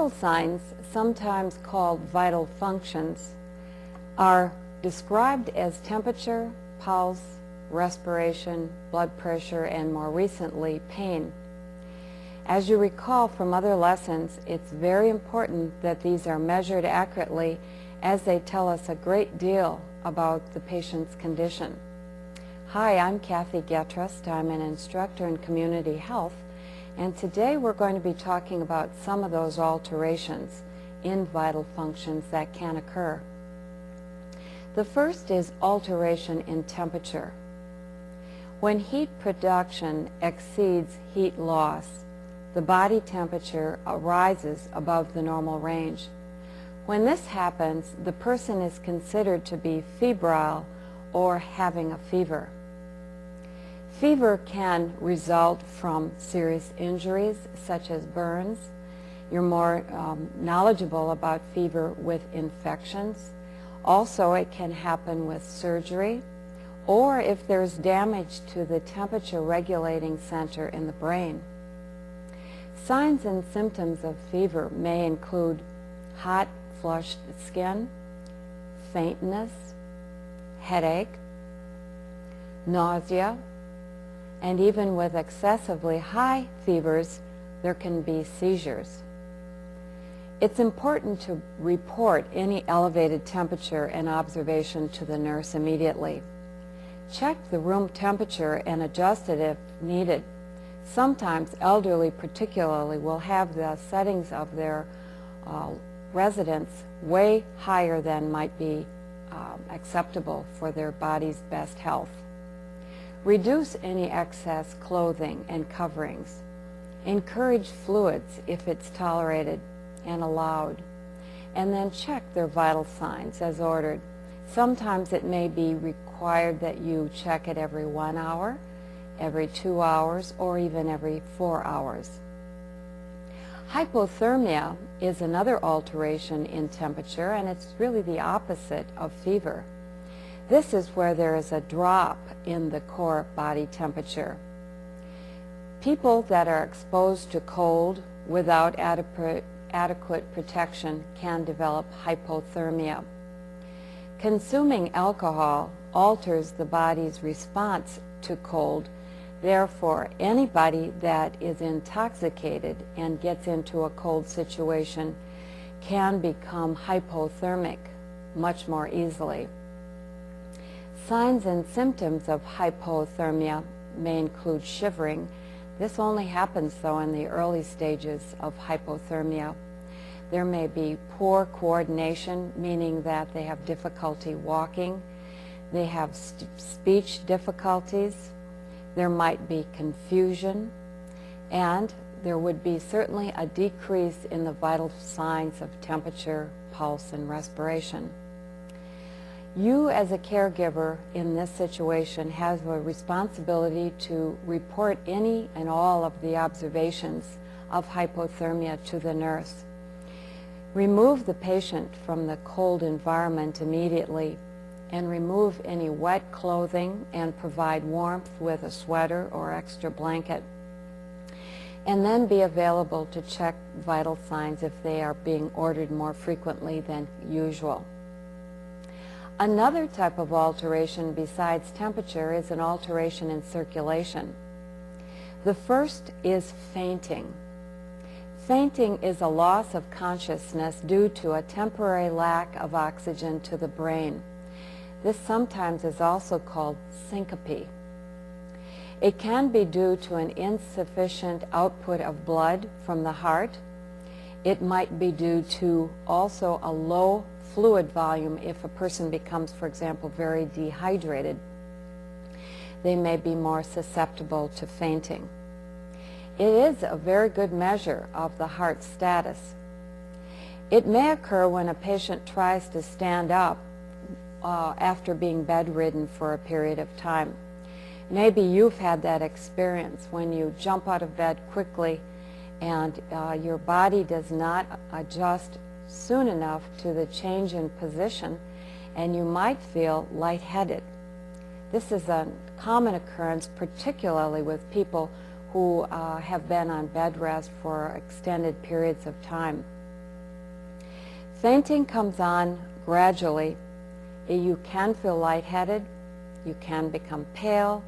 Vital signs, sometimes called vital functions, are described as temperature, pulse, respiration, blood pressure, and more recently, pain. As you recall from other lessons, it's very important that these are measured accurately, as they tell us a great deal about the patient's condition. Hi, I'm Kathy Getrust. I'm an instructor in community health, and today we're going to be talking about some of those alterations in vital functions that can occur. The first is alteration in temperature. When heat production exceeds heat loss, the body temperature rises above the normal range. When this happens, the person is considered to be febrile or having a fever. Fever can result from serious injuries such as burns. You're more knowledgeable about fever with infections. Also, it can happen with surgery, or if there's damage to the temperature regulating center in the brain. Signs and symptoms of fever may include hot, flushed skin, faintness, headache, nausea, and even with excessively high fevers, there can be seizures. It's important to report any elevated temperature and observation to the nurse immediately. Check the room temperature and adjust it if needed. Sometimes elderly particularly will have the settings of their residence way higher than might be acceptable for their body's best health. Reduce any excess clothing and coverings. Encourage fluids if it's tolerated and allowed. And then check their vital signs as ordered. Sometimes it may be required that you check it every 1 hour, every 2 hours, or even every 4 hours. Hypothermia is another alteration in temperature, and it's really the opposite of fever. This is where there is a drop in the core body temperature. People that are exposed to cold without adequate protection can develop hypothermia. Consuming alcohol alters the body's response to cold. Therefore, anybody that is intoxicated and gets into a cold situation can become hypothermic much more easily. Signs and symptoms of hypothermia may include shivering. This only happens, though, in the early stages of hypothermia. There may be poor coordination, meaning that they have difficulty walking. They have speech difficulties. There might be confusion, and there would be certainly a decrease in the vital signs of temperature, pulse, and respiration. You as a caregiver in this situation have a responsibility to report any and all of the observations of hypothermia to the nurse. Remove the patient from the cold environment immediately and remove any wet clothing and provide warmth with a sweater or extra blanket. And then be available to check vital signs if they are being ordered more frequently than usual. Another type of alteration besides temperature is an alteration in circulation. The first is fainting. Fainting is a loss of consciousness due to a temporary lack of oxygen to the brain. This sometimes is also called syncope. It can be due to an insufficient output of blood from the heart. It might be due to also a low fluid volume if a person becomes, for example, very dehydrated. They may be more susceptible to fainting. It is a very good measure of the heart status. It may occur when a patient tries to stand up after being bedridden for a period of time. Maybe you've had that experience when you jump out of bed quickly and your body does not adjust soon enough to the change in position, and you might feel lightheaded. This is a common occurrence, particularly with people who have been on bed rest for extended periods of time. Fainting comes on gradually. You can feel lightheaded, you can become pale,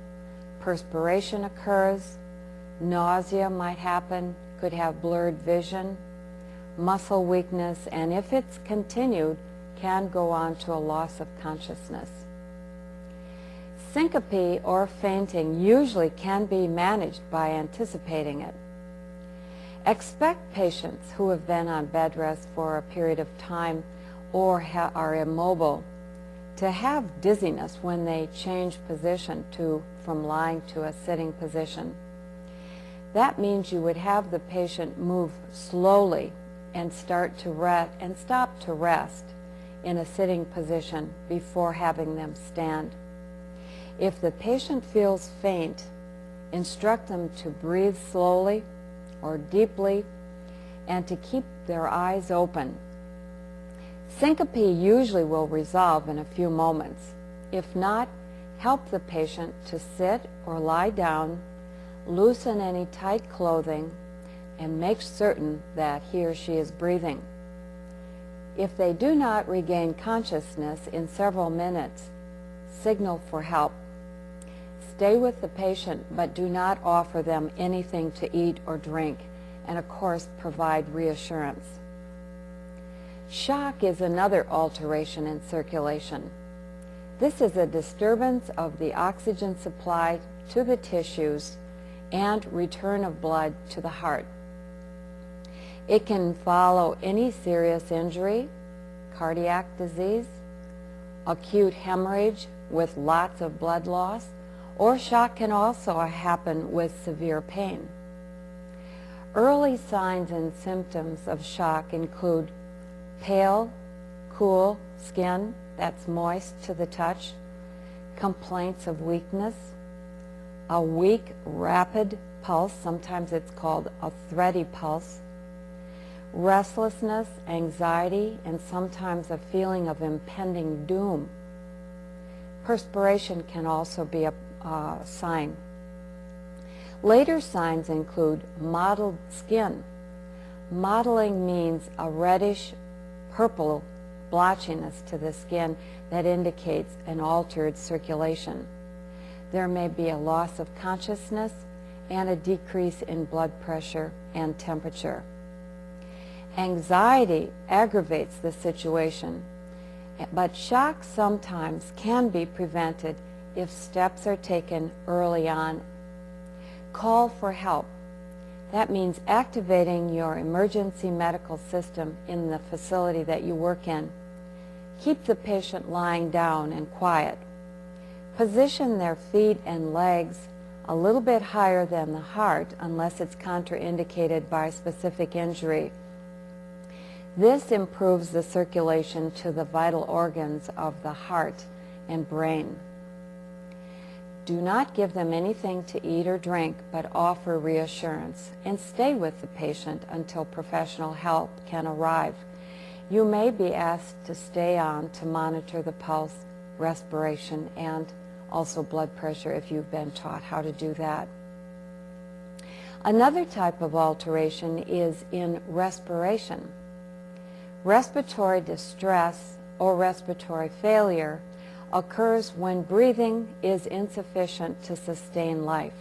perspiration occurs, nausea might happen, could have blurred vision, muscle weakness, and if it's continued, can go on to a loss of consciousness. Syncope or fainting usually can be managed by anticipating it. Expect patients who have been on bed rest for a period of time or are immobile to have dizziness when they change position from lying to a sitting position. That means you would have the patient move slowly and start to rest and stop to rest in a sitting position before having them stand. If the patient feels faint, instruct them to breathe slowly or deeply and to keep their eyes open. Syncope usually will resolve in a few moments. If not, help the patient to sit or lie down, loosen any tight clothing, and make certain that he or she is breathing. If they do not regain consciousness in several minutes, signal for help. Stay with the patient, but do not offer them anything to eat or drink, and of course provide reassurance. Shock is another alteration in circulation. This is a disturbance of the oxygen supply to the tissues and return of blood to the heart. It can follow any serious injury, cardiac disease, acute hemorrhage with lots of blood loss, or shock can also happen with severe pain. Early signs and symptoms of shock include pale, cool skin that's moist to the touch, complaints of weakness, a weak, rapid pulse, sometimes it's called a thready pulse, restlessness, anxiety, and sometimes a feeling of impending doom. Perspiration can also be a sign. Later signs include mottled skin. Mottling means a reddish purple blotchiness to the skin that indicates an altered circulation. There may be a loss of consciousness and a decrease in blood pressure and temperature. Anxiety aggravates the situation, but shock sometimes can be prevented if steps are taken early on. Call for help. That means activating your emergency medical system in the facility that you work in. Keep the patient lying down and quiet. Position their feet and legs a little bit higher than the heart unless it's contraindicated by specific injury. This improves the circulation to the vital organs of the heart and brain. Do not give them anything to eat or drink, but offer reassurance and stay with the patient until professional help can arrive. You may be asked to stay on to monitor the pulse, respiration, and also blood pressure if you've been taught how to do that. Another type of alteration is in respiration. Respiratory distress or respiratory failure occurs when breathing is insufficient to sustain life.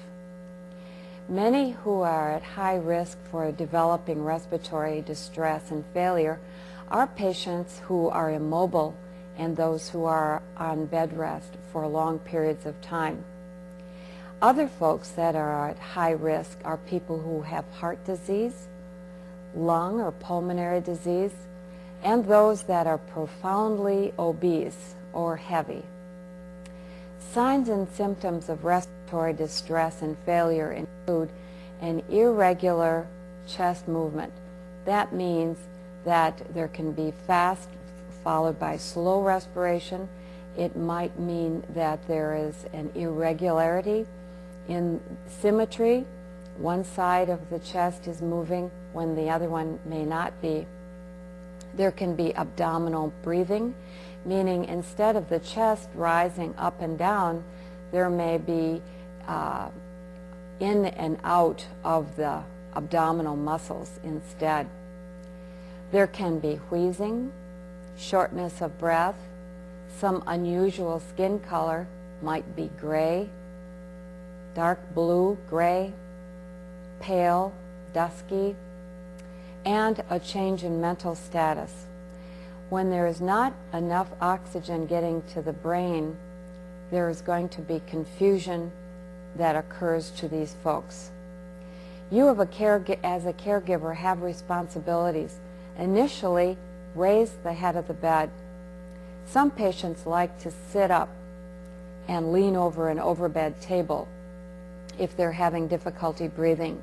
Many who are at high risk for developing respiratory distress and failure are patients who are immobile and those who are on bed rest for long periods of time. Other folks that are at high risk are people who have heart disease, lung or pulmonary disease, and those that are profoundly obese or heavy. Signs and symptoms of respiratory distress and failure include an irregular chest movement. That means that there can be fast followed by slow respiration. It might mean that there is an irregularity in symmetry. One side of the chest is moving when the other one may not be. There can be abdominal breathing, meaning instead of the chest rising up and down, there may be in and out of the abdominal muscles instead. There can be wheezing, shortness of breath, some unusual skin color, might be gray, dark blue, gray, pale, dusky, and a change in mental status. When there is not enough oxygen getting to the brain, there is going to be confusion that occurs to these folks. You as a caregiver have responsibilities. Initially, raise the head of the bed. Some patients like to sit up and lean over an overbed table if they're having difficulty breathing.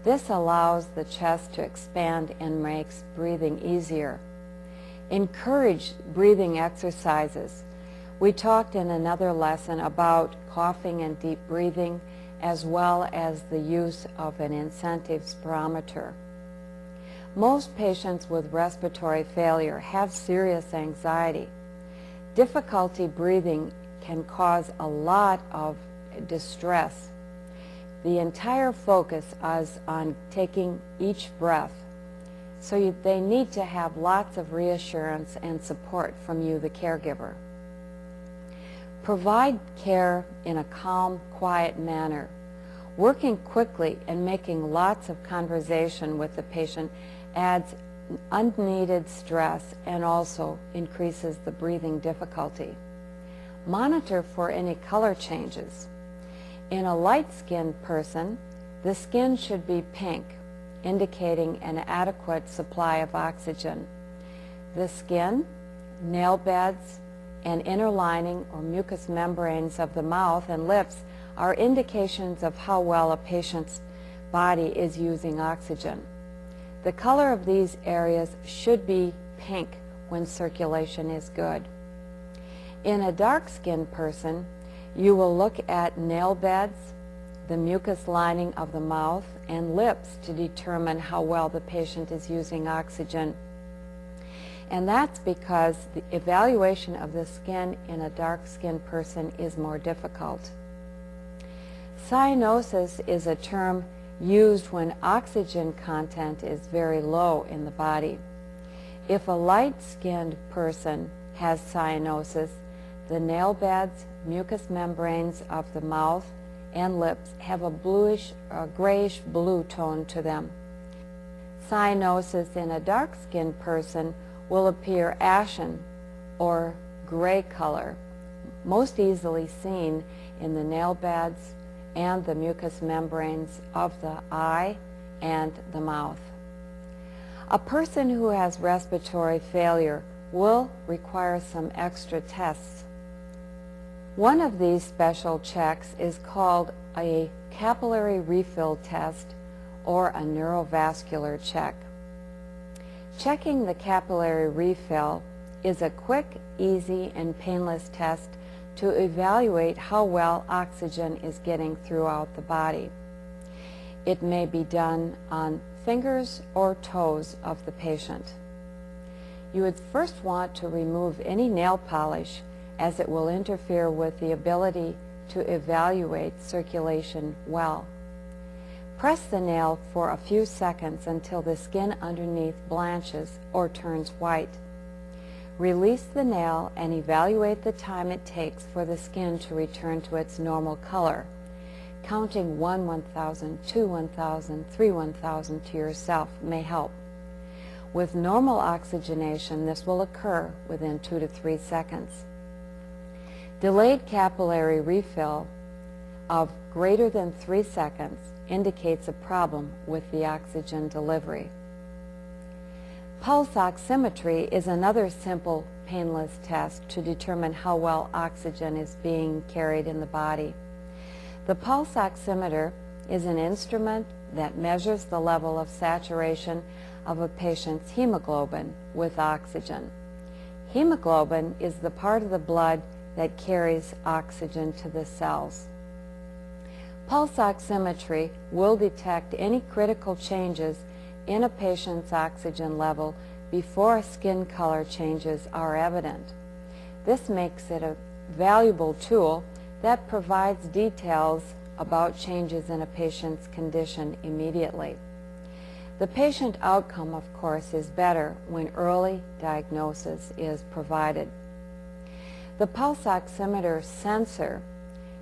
This allows the chest to expand and makes breathing easier. Encourage breathing exercises. We talked in another lesson about coughing and deep breathing, as well as the use of an incentive spirometer. Most patients with respiratory failure have serious anxiety. Difficulty breathing can cause a lot of distress. The entire focus is on taking each breath. So they need to have lots of reassurance and support from you, the caregiver. Provide care in a calm, quiet manner. Working quickly and making lots of conversation with the patient adds unneeded stress and also increases the breathing difficulty. Monitor for any color changes. In a light-skinned person, the skin should be pink, indicating an adequate supply of oxygen. The skin, nail beds, and inner lining or mucous membranes of the mouth and lips are indications of how well a patient's body is using oxygen. The color of these areas should be pink when circulation is good. In a dark-skinned person, you will look at nail beds, the mucous lining of the mouth, and lips to determine how well the patient is using oxygen. And that's because the evaluation of the skin in a dark-skinned person is more difficult. Cyanosis is a term used when oxygen content is very low in the body. If a light-skinned person has cyanosis, the nail beds, mucous membranes of the mouth and lips have a grayish blue tone to them. Cyanosis in a dark-skinned person will appear ashen or gray color, most easily seen in the nail beds and the mucous membranes of the eye and the mouth. A person who has respiratory failure will require some extra tests. One of these special checks is called a capillary refill test or a neurovascular check. Checking the capillary refill is a quick, easy, and painless test to evaluate how well oxygen is getting throughout the body. It may be done on fingers or toes of the patient. You would first want to remove any nail polish, as it will interfere with the ability to evaluate circulation well. Press the nail for a few seconds until the skin underneath blanches or turns white. Release the nail and evaluate the time it takes for the skin to return to its normal color, counting 1 1,000, 2 1,000, 3 1,000 to yourself may help. With normal oxygenation, this will occur within 2 to 3 seconds. Delayed capillary refill of greater than 3 seconds indicates a problem with the oxygen delivery. Pulse oximetry is another simple, painless test to determine how well oxygen is being carried in the body. The pulse oximeter is an instrument that measures the level of saturation of a patient's hemoglobin with oxygen. Hemoglobin is the part of the blood that carries oxygen to the cells. Pulse oximetry will detect any critical changes in a patient's oxygen level before skin color changes are evident. This makes it a valuable tool that provides details about changes in a patient's condition immediately. The patient outcome, of course, is better when early diagnosis is provided. The pulse oximeter sensor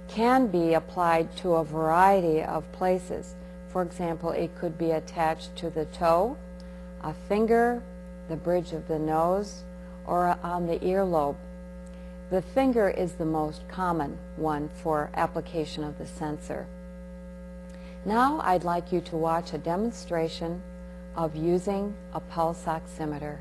can be applied to a variety of places. For example, it could be attached to the toe, a finger, the bridge of the nose, or on the earlobe. The finger is the most common one for application of the sensor. Now I'd like you to watch a demonstration of using a pulse oximeter.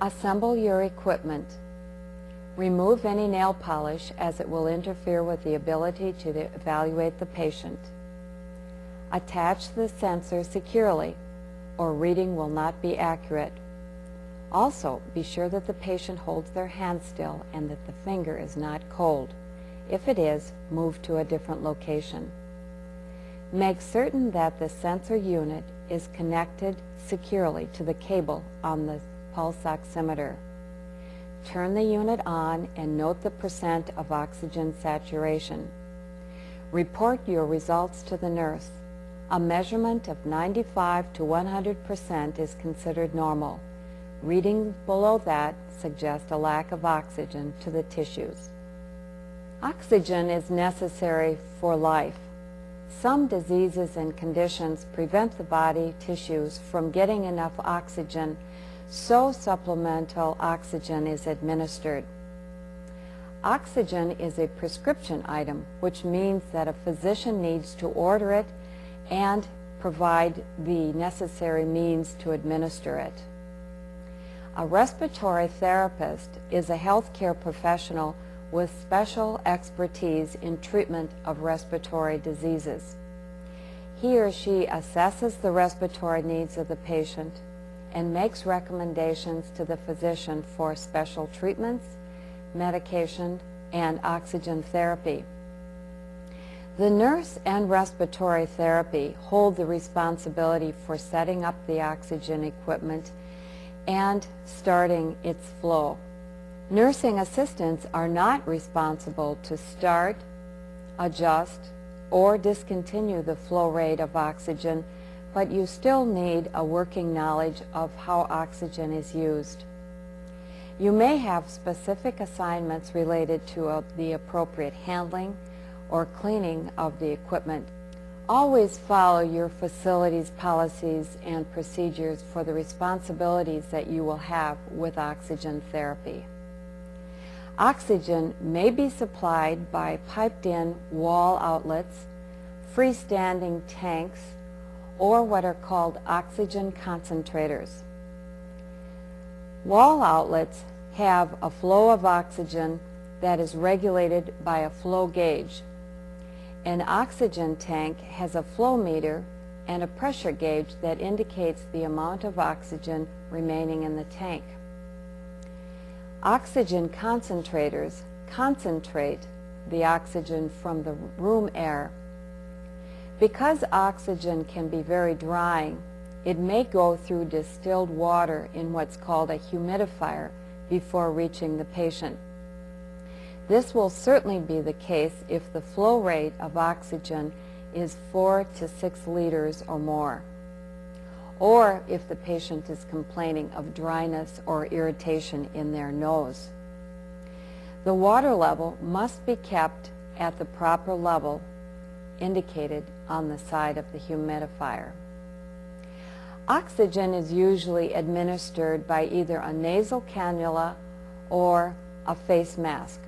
Assemble your equipment. Remove any nail polish as it will interfere with the ability to evaluate the patient. Attach the sensor securely or reading will not be accurate. Also, be sure that the patient holds their hand still and that the finger is not cold. If it is, move to a different location. Make certain that the sensor unit is connected securely to the cable on the pulse oximeter. Turn the unit on and note the percent of oxygen saturation. Report your results to the nurse. A measurement of 95 to 100% is considered normal. Readings below that suggest a lack of oxygen to the tissues. Oxygen is necessary for life. Some diseases and conditions prevent the body tissues from getting enough oxygen, so supplemental oxygen is administered. Oxygen is a prescription item, which means that a physician needs to order it and provide the necessary means to administer it. A respiratory therapist is a healthcare professional with special expertise in treatment of respiratory diseases. He or she assesses the respiratory needs of the patient and makes recommendations to the physician for special treatments, medication, and oxygen therapy. The nurse and respiratory therapy hold the responsibility for setting up the oxygen equipment and starting its flow. Nursing assistants are not responsible to start, adjust, or discontinue the flow rate of oxygen, but you still need a working knowledge of how oxygen is used. You may have specific assignments related to the appropriate handling or cleaning of the equipment. Always follow your facility's policies and procedures for the responsibilities that you will have with oxygen therapy. Oxygen may be supplied by piped-in wall outlets, freestanding tanks, or what are called oxygen concentrators. Wall outlets have a flow of oxygen that is regulated by a flow gauge. An oxygen tank has a flow meter and a pressure gauge that indicates the amount of oxygen remaining in the tank. Oxygen concentrators concentrate the oxygen from the room air. Because oxygen can be very drying, it may go through distilled water in what's called a humidifier before reaching the patient. This will certainly be the case if the flow rate of oxygen is 4 to 6 liters or more, or if the patient is complaining of dryness or irritation in their nose. The water level must be kept at the proper level indicated on the side of the humidifier. Oxygen is usually administered by either a nasal cannula or a face mask.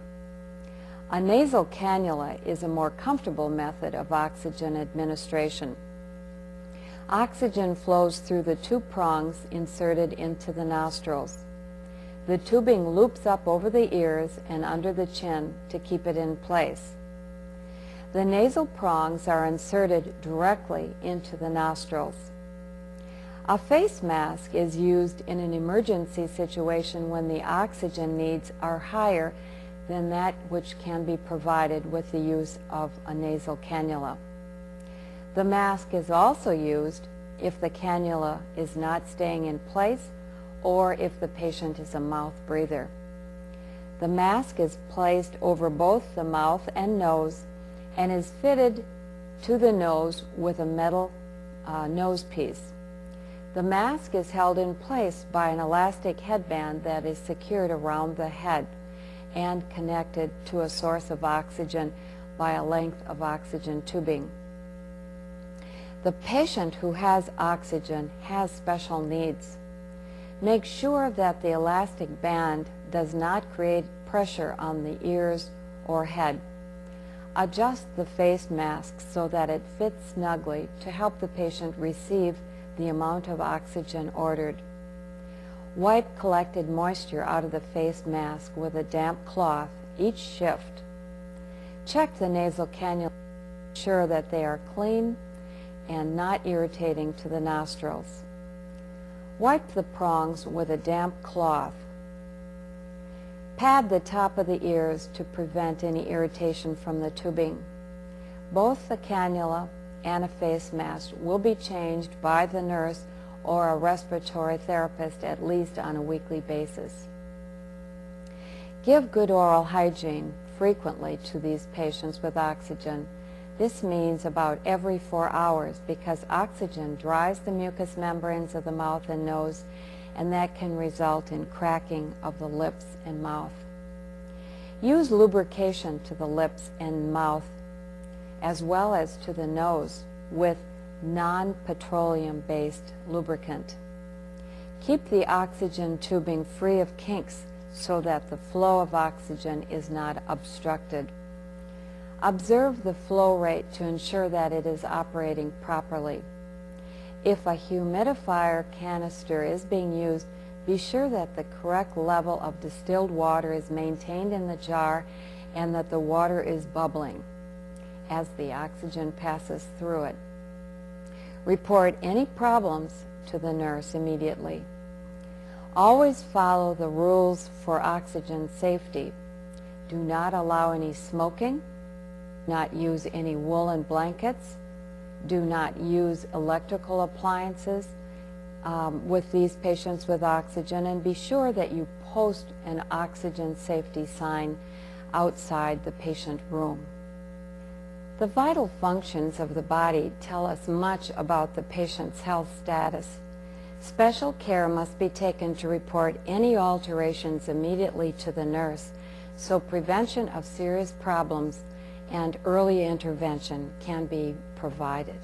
A nasal cannula is a more comfortable method of oxygen administration. Oxygen flows through the two prongs inserted into the nostrils. The tubing loops up over the ears and under the chin to keep it in place. The nasal prongs are inserted directly into the nostrils. A face mask is used in an emergency situation when the oxygen needs are higher than that which can be provided with the use of a nasal cannula. The mask is also used if the cannula is not staying in place or if the patient is a mouth breather. The mask is placed over both the mouth and nose and is fitted to the nose with a metal nose piece. The mask is held in place by an elastic headband that is secured around the head and connected to a source of oxygen by a length of oxygen tubing. The patient who has oxygen has special needs. Make sure that the elastic band does not create pressure on the ears or head. Adjust the face mask so that it fits snugly to help the patient receive the amount of oxygen ordered. Wipe collected moisture out of the face mask with a damp cloth each shift. Check the nasal cannula to ensure that they are clean and not irritating to the nostrils. Wipe the prongs with a damp cloth. Pad the top of the ears to prevent any irritation from the tubing. Both the cannula and a face mask will be changed by the nurse or a respiratory therapist at least on a weekly basis. Give good oral hygiene frequently to these patients with oxygen. This means about every 4 hours because oxygen dries the mucous membranes of the mouth and nose, and that can result in cracking of the lips and mouth. Use lubrication to the lips and mouth as well as to the nose with non-petroleum-based lubricant. Keep the oxygen tubing free of kinks so that the flow of oxygen is not obstructed. Observe the flow rate to ensure that it is operating properly. If a humidifier canister is being used, be sure that the correct level of distilled water is maintained in the jar and that the water is bubbling as the oxygen passes through it. Report any problems to the nurse immediately. Always follow the rules for oxygen safety. Do not allow any smoking. Do not use any woolen blankets. Do not use electrical appliances with these patients with oxygen, and be sure that you post an oxygen safety sign outside the patient room. The vital functions of the body tell us much about the patient's health status. Special care must be taken to report any alterations immediately to the nurse so prevention of serious problems and early intervention can be provided.